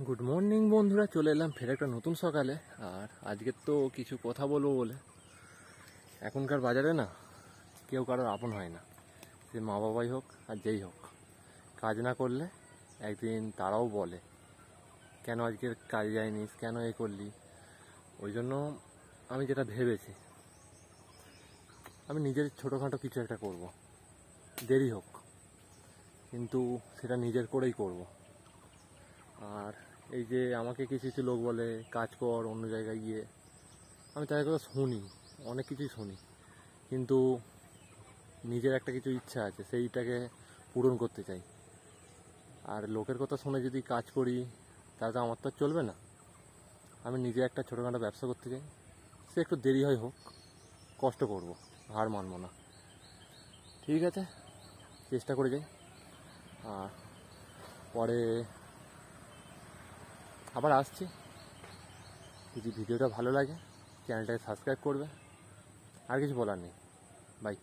Good morning বন্ধুরা, চলে এলাম ফের একটা নতুন সকালে। আর আজকের তো কিছু কথা বলবো বলে, এখনকার বাজারে না কেউ কারোর আপন হয় না, সে মা বাবাই হোক আর যেই হোক। কাজ না করলে একদিন তারাও বলে কেন আজকে কাজে যায়নিস, কেন এ করলি। ওই জন্য আমি যেটা ভেবেছি, আমি নিজের ছোটোখাটো কিছু একটা করব, দেরি হোক কিন্তু সেটা নিজের করেই করব। আর এই যে আমাকে কিছু কিছু লোক বলে কাজ কর অন্য জায়গায় গিয়ে, আমি তাদের কথা শুনি, অনেক কিছুই শুনি, কিন্তু নিজের একটা কিছু ইচ্ছা আছে, সেইটাকে পূরণ করতে চাই। আর লোকের কথা শুনে যদি কাজ করি তাহলে তো আমার তো আর চলবে না। আমি নিজে একটা ছোটোখাটো ব্যবসা করতে চাই, সে একটু দেরি হয় হোক, কষ্ট করব, হার মানব না। ঠিক আছে, চেষ্টা করে যাই। আর পরে আবার আসছি। যদি ভিডিওটা ভালো লাগে চ্যানেলটাকে সাবস্ক্রাইব করবে। আর কিছু বলার নেই, বাই।